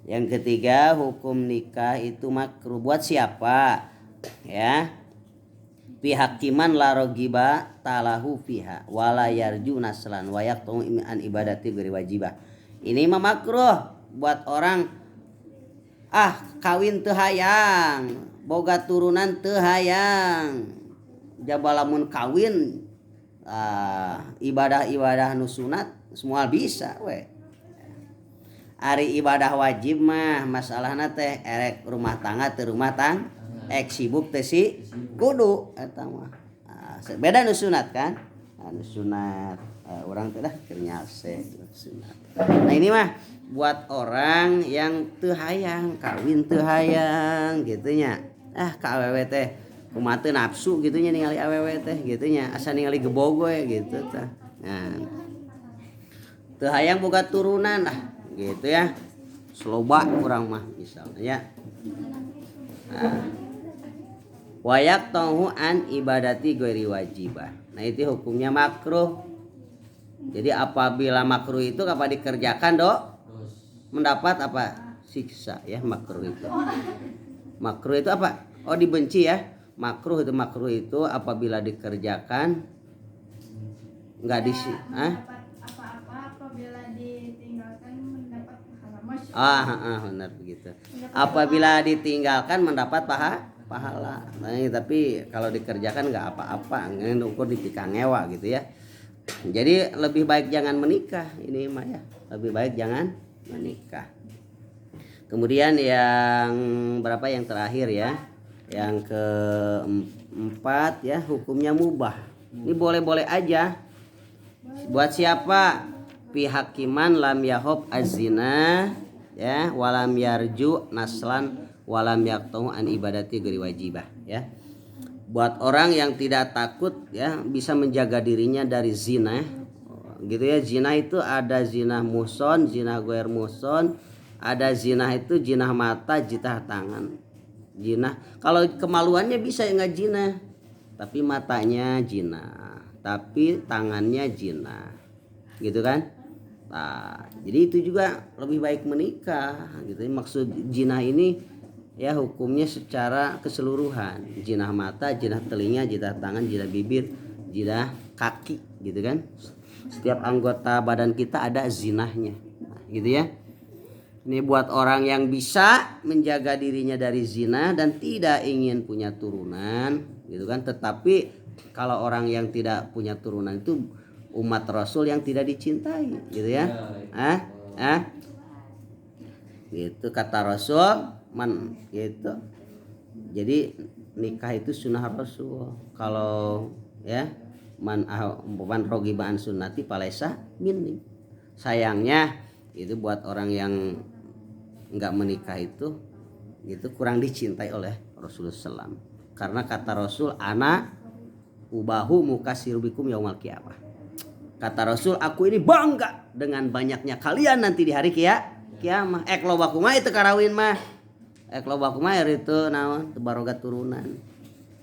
Yang ketiga, hukum nikah itu makruh buat siapa? Ya. Pihakiman la rogiba talahu fiha wala yarju naslan wa yaqtu an ibadati ghairi wajibah. Ini mah makruh buat orang kawin teu hayang, boga turunan teu hayang. Jabalamun kawin ibadah-ibadah nu sunat semua bisa we. Ari ibadah wajib mah masalahna teh erek rumah tangga teu rumah tangga ek sibuk teh si kudu eta mah. Beda nu sunat kan? Nu sunat urang teh dah keur nyase sunat. Nah ini mah buat orang yang teu hayang kawin teu hayang gitu nya. Ka awewe teh kumaha teu nafsu gitu nya ningali awewe teh gitu nya. Asa ningali gebogoy gitu tah. Nah. Teu hayang boga turunan lah gitu ya, seloba kurang mah misalnya ya. Wayak tahu an ibadati ghairi wajibah. Nah itu hukumnya makruh. Jadi apabila makruh itu apa dikerjakan mendapat apa siksa ya makruh itu. Makruh itu apa? Oh dibenci ya. Makruh itu apabila dikerjakan enggak benar begitu. Apabila ditinggalkan mendapat pahala. Nah, tapi kalau dikerjakan nggak apa-apa, ngukur dipikang ngewa gitu ya. Jadi lebih baik jangan menikah ini mah ya. Lebih baik jangan menikah. Kemudian yang berapa yang terakhir ya? Yang keempat ya hukumnya mubah. Ini boleh-boleh aja. Buat siapa? Pihakiman lam yahob azina ya walam yarju naslan walam yaqtu an ibadati ghairi wajibah ya. Buat orang yang tidak takut ya bisa menjaga dirinya dari zina gitu ya. Zina itu ada zina muson, zina ghair muson, ada zina itu zina mata, zina tangan. Zina kalau kemaluannya bisa enggak zina, tapi matanya zina, tapi tangannya zina. Gitu kan? Nah, jadi itu juga lebih baik menikah gitu. Maksud zina ini ya hukumnya secara keseluruhan. Zina mata, zina telinga, zina tangan, zina bibir, zina kaki gitu kan. Setiap anggota badan kita ada zinahnya. Nah, gitu ya. Ini buat orang yang bisa menjaga dirinya dari zina dan tidak ingin punya turunan gitu kan. Tetapi kalau orang yang tidak punya turunan itu umat Rasul yang tidak dicintai gitu ya. Gitu kata Rasul gitu. Jadi nikah itu sunnah Rasul. Kalau ya man rogibaan sunnati palesa minni. Sayangnya itu buat orang yang enggak menikah itu kurang dicintai oleh Rasulullah SAW. Karena kata Rasul ana ubahu mukasirubikum yaumal qiyamah. Kata Rasul, aku ini bangga dengan banyaknya kalian nanti di hari kiamah. Loba kumaha itu karawin mah. Loba kumaha itu naon baroga turunan.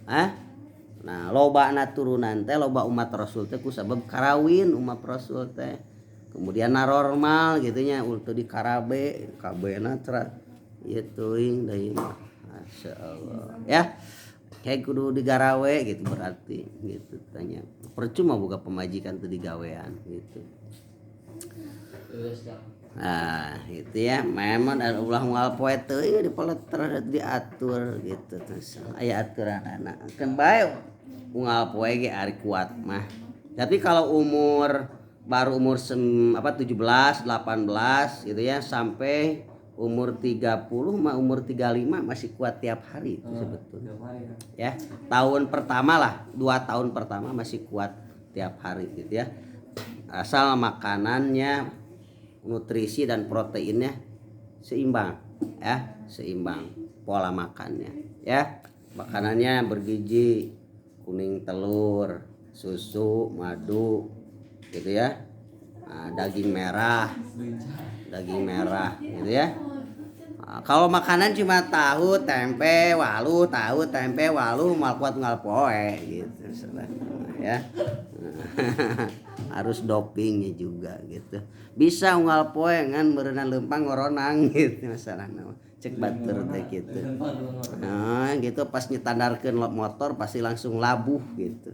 Nah, loba na turunan teh loba umat Rasul teh ku sabab karawin umat Rasul teh. Kemudian normal gitu nya ultu di karabe, kabena tra ieu teuing deui mah. Masyaallah. Ya. Kayak kudu digarawe gitu berarti gitu tanya. Percuma buka pemajikan tuh digawean gitu. Nah, itu ya. Memang ada ulah moal poe teuing dipeleter diatur gitu terus. Aya aturan anak. Kan bae unggal poe ge ari kuat mah. Tapi kalau baru umur 17, 18 gitu ya sampai umur 30 mah umur 35 masih kuat tiap hari itu sebetulnya. Ya, tahun pertama lah, 2 tahun pertama masih kuat tiap hari gitu ya. Asal makanannya nutrisi dan proteinnya seimbang ya, seimbang pola makannya ya. Makanannya bergizi, kuning telur, susu, madu gitu ya. Daging merah gitu ya. Kalau makanan cuma tahu tempe walu mal kuat ngal poe gitu ya. harus dopingnya juga gitu. Bisa unggal poe ngan meureunna leumpang ngoronang gitu masalahna cek batur teh gitu. Nah gitu pas nyetandarkeun motor pasti langsung labuh gitu.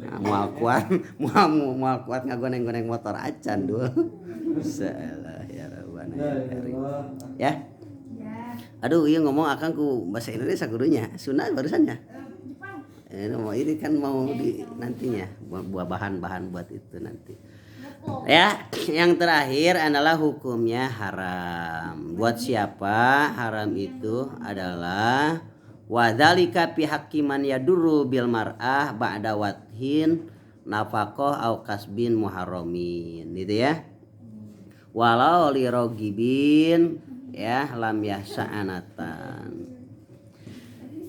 Nah, moal kuat ngagoneng-goneng motor acan dul. Salah ya Rabbana ya Karim. Ya. Aduh, iya ngomong akang ku bahasa Indonesia kudunya. Sunat barusannya. Ini kan mau di nantinya buat bahan-bahan buat itu nanti. Ya, yang terakhir adalah hukumnya haram. Buat siapa haram itu adalah wadzalika fi hakiman yadurru bil mar'ah ba'da wathin nafaqah au kasbin muharramin gitu ya. Walau li rogibin ya lam yahsa'anatan.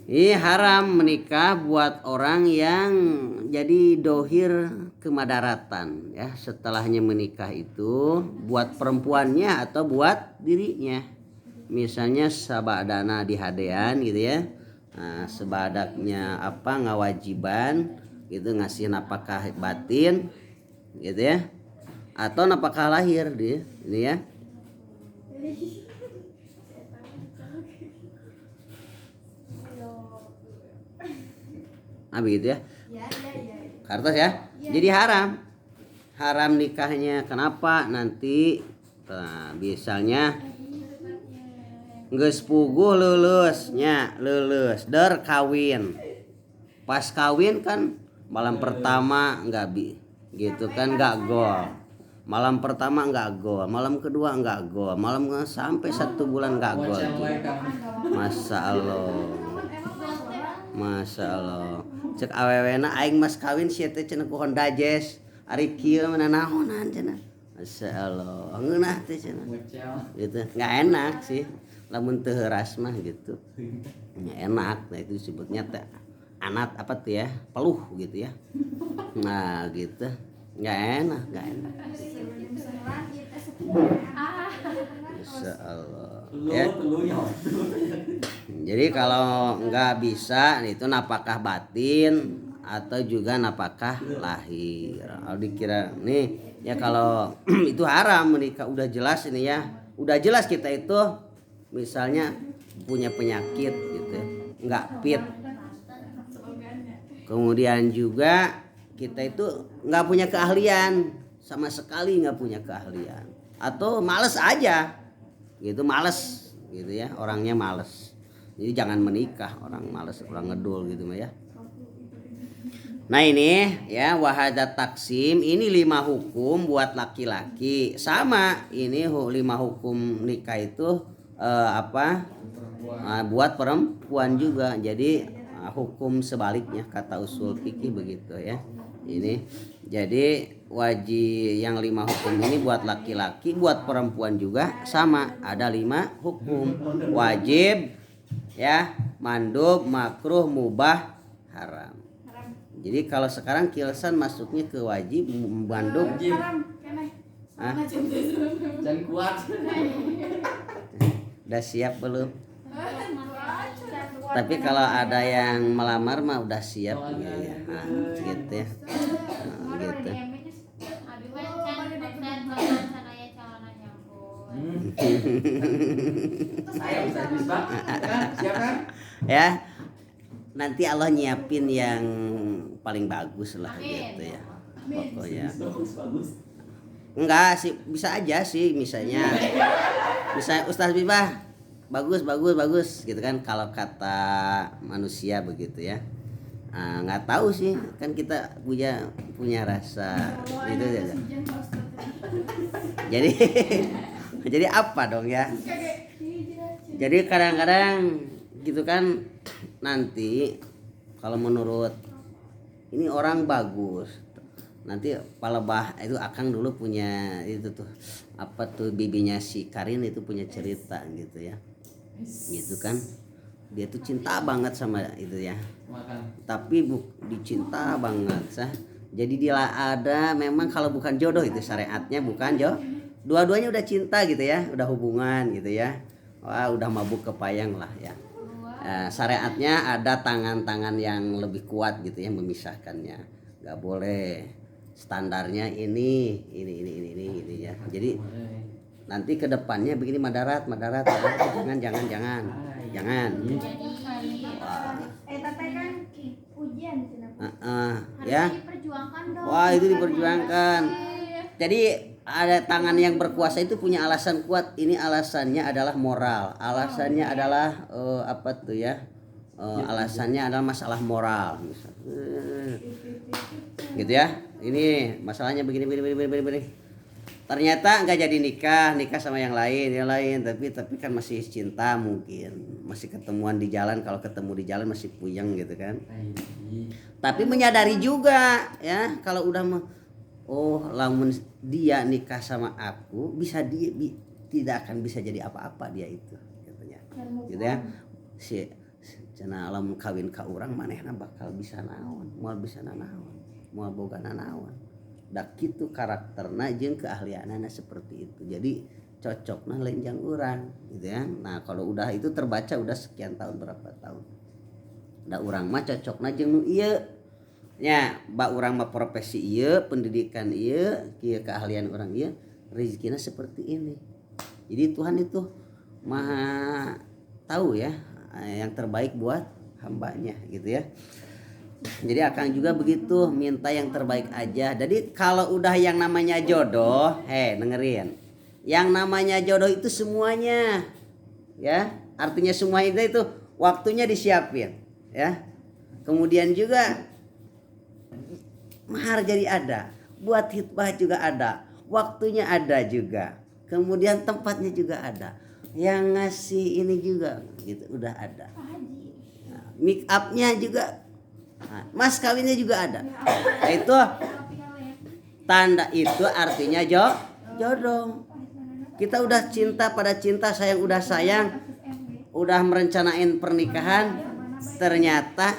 Ini haram menikah buat orang yang jadi dohir kemadaratan ya setelahnya menikah itu buat perempuannya atau buat dirinya. Misalnya sabadana dihadean gitu ya. Nah, sebadaknya apa ngawajiban gitu ngasih napakah batin gitu ya. Atau napakah lahir dia ini ya. Nah begitu ya. Kartos ya. Jadi haram nikahnya. Kenapa? Nanti misalnya geus puguh leuleusnya der kawin. Pas kawin kan malam pertama enggak gitu kan enggak gol. Malam pertama enggak gol, malam kedua enggak gol, malam sampai 1 bulan enggak gol. Masya Allah. Cek awewena aing mas kawin sia teh cenah ku Honda Jazz. Ari kieu mana naonan cenah. Masya Allah. Ngeunah teh cenah. Gitu. Enggak enak sih. Lamun teu heuras mah gitu. Enggak enak. Nah itu disebutnya teh anat apa tuh ya? Peluh gitu ya. Nah gitu. Enggak enak. Masya Allah. Ya. Jadi kalau nggak bisa itu napakah batin atau juga napakah lahir. Kalau dikira nih ya kalau itu haram menikah udah jelas ini ya. Udah jelas kita itu misalnya punya penyakit gitu ya. Nggak fit. Kemudian juga kita itu nggak punya keahlian. Sama sekali nggak punya keahlian. Atau males aja gitu males gitu ya orangnya males jadi jangan menikah orang males orang ngedul gitu mah ya. Nah ini ya wahada taksim ini 5 hukum buat laki-laki sama ini 5 hukum nikah itu buat perempuan juga jadi hukum sebaliknya kata usul fikih begitu ya ini jadi wajib yang 5 hukum ini buat laki-laki buat perempuan juga sama ada 5 hukum wajib ya mandub makruh mubah haram. Jadi kalau sekarang kilesan masuknya ke wajib mandub dan kuat udah siap belum? Tapi kalau ada yang melamar mah udah siap gitu ya. Nah, gitu ya. Nah, gitu. Ya. Nanti Allah nyiapin yang paling bagus lah gitu ya. Pokoknya. Enggak sih, bisa aja sih misalnya. Bisa Ustaz Bibah bagus gitu kan kalau kata manusia begitu ya. Nggak tahu sih kan kita punya rasa gitu ya. Jadi apa dong ya? Jadi kadang-kadang gitu kan nanti kalau menurut ini orang bagus nanti palebah itu akang dulu punya itu tuh apa tuh bibinya si Karin itu punya cerita gitu ya gitu kan dia tuh cinta banget sama itu ya tapi dicinta banget sah jadi dia ada memang kalau bukan jodoh itu syariatnya bukan dua-duanya udah cinta gitu ya udah hubungan gitu ya wah udah mabuk kepayang lah ya syariatnya ada tangan-tangan yang lebih kuat gitu ya memisahkannya nggak boleh standarnya ini ya. Jadi nanti ke depannya begini madarat jangan. Wah. Tapi kan ujian Ya. diperjuangkan dong. Wah, itu diperjuangkan. Jadi ada tangan yang berkuasa itu punya alasan kuat. Ini alasannya adalah moral. Alasannya adalah apa tuh ya? Alasannya adalah masalah moral. Gitu ya. Ini masalahnya begini. Ternyata nggak jadi nikah sama yang lain, tapi kan masih cinta mungkin, masih ketemuan di jalan, kalau ketemu di jalan masih puyeng gitu kan. Tapi menyadari juga ya kalau udah lamun dia nikah sama aku dia tidak akan bisa jadi apa-apa dia itu katanya. Gitu ya. Si cenah lamun kawin ka urang manehna bakal bisa naon, moal bisa nanaon, moal boga nanaon. Da kitu karakterna jeung keahlianana seperti itu. Jadi cocokna lenjang urang gitu ya. Nah, kalau udah itu terbaca udah sekian tahun berapa tahun. Da urang mah cocokna jeung nu ieu. Nya, ba urang mah profesi ieu, pendidikan ieu, kieu keahlian urang ieu, rezekina seperti ini. Jadi Tuhan itu Maha tahu ya yang terbaik buat hambanya gitu ya. Jadi Akang juga begitu, minta yang terbaik aja. Jadi kalau udah yang namanya jodoh, dengerin. Yang namanya jodoh itu semuanya, ya. Artinya semua itu waktunya disiapin, ya. Kemudian juga mahar jadi ada, buat hitbah juga ada, waktunya ada juga. Kemudian tempatnya juga ada. Yang ngasih ini juga gitu udah ada. Nah, make upnya juga, mas kawinnya juga ada. Nah, itu tanda itu artinya jodoh. Kita udah cinta pada cinta, sayang udah sayang, udah merencanain pernikahan, ternyata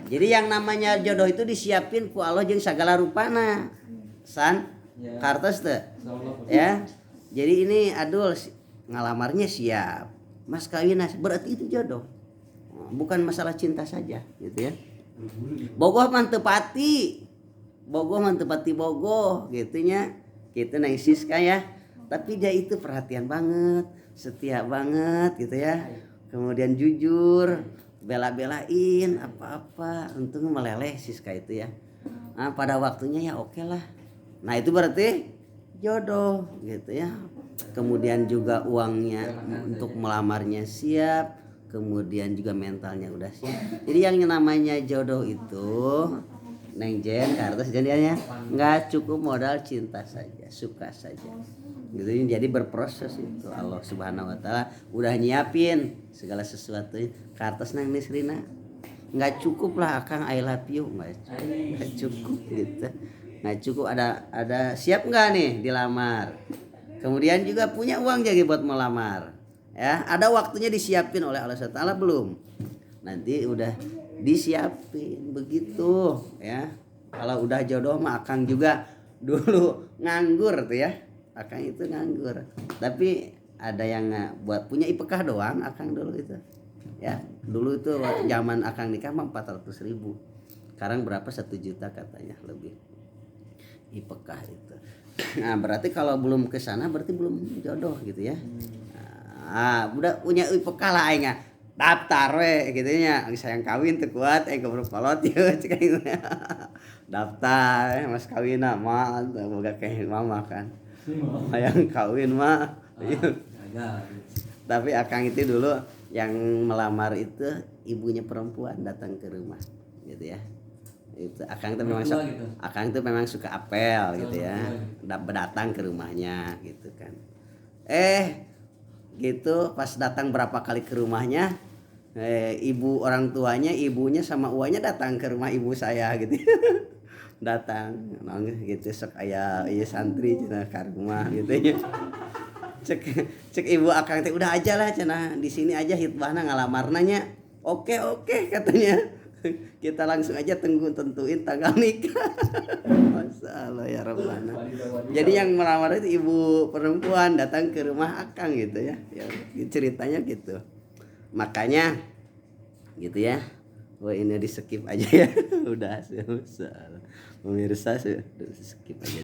jadi yang namanya jodoh itu disiapin ku Allah jeung sagala rupana. San kartos teh. Ya. Jadi ini adul ngalamarnya siap. Mas kawin berarti itu jodoh. Bukan masalah cinta saja gitu ya. Bogoh mantepati. Bogoh gitu nya. Gitu nang Siska ya. Tapi dia itu perhatian banget, setia banget gitu ya. Kemudian jujur, bela-belain apa-apa, untung meleleh Siska itu ya. Nah, pada waktunya ya oke lah. Nah, itu berarti jodoh gitu ya. Kemudian juga uangnya untuk melamarnya siap, kemudian juga mentalnya udah siap. Jadi yang namanya jodoh itu Neng Jen karena sejadinya nggak cukup modal cinta saja, suka saja. Gitu, jadi berproses itu Allah Subhanahu Wa Taala udah nyiapin segala sesuatu. Kartas nang Nisrina nggak cukup lah Akang I love you, nggak cukup gitu. Nggak cukup ada siap nggak nih dilamar. Kemudian juga punya uang jadi buat melamar. Ya, ada waktunya disiapin oleh Allah Subhanahu Wa Taala belum? Nanti udah disiapin begitu ya. Kalau udah jodoh mah Akang juga dulu nganggur tuh ya. Akang itu nganggur. Tapi ada yang buat punya IPK doang Akang dulu itu. Ya, dulu itu zaman Akang nikah mah 400.000. Sekarang berapa 1 juta katanya lebih. IPK itu. Nah, berarti kalau belum ke sana berarti belum jodoh gitu ya. Nah, udah punya IPK lah aing daftar we gitu nya, sayang kawin teu kuat goblok kolot yeuh cek aing. Daftar mas kawin mah boga keh mama kan. Hayang kawin mah. Tapi Akang itu dulu yang melamar itu ibunya perempuan datang ke rumah gitu ya. Itu Akang itu memang suka apel gitu ya. Datang ke rumahnya gitu kan. Gitu pas datang berapa kali ke rumahnya, ibu orang tuanya, ibunya sama uanya datang ke rumah ibu saya gitu. Datang nangis gitu sok aya ieu santri cenah ka rumah gitu ya. Cek ibu Akang teh udah aja lah cenah di sini aja hitbahna ngalamarna nya. Oke katanya. Kita langsung aja tentuin tanggal nikah. Masalah ya Rabbana. Jadi yang melamar itu ibu perempuan datang ke rumah Akang gitu ya. Ya ceritanya gitu. Makanya gitu ya. Wah ini di skip aja ya. Udah selesai. Pemirsa skip aja.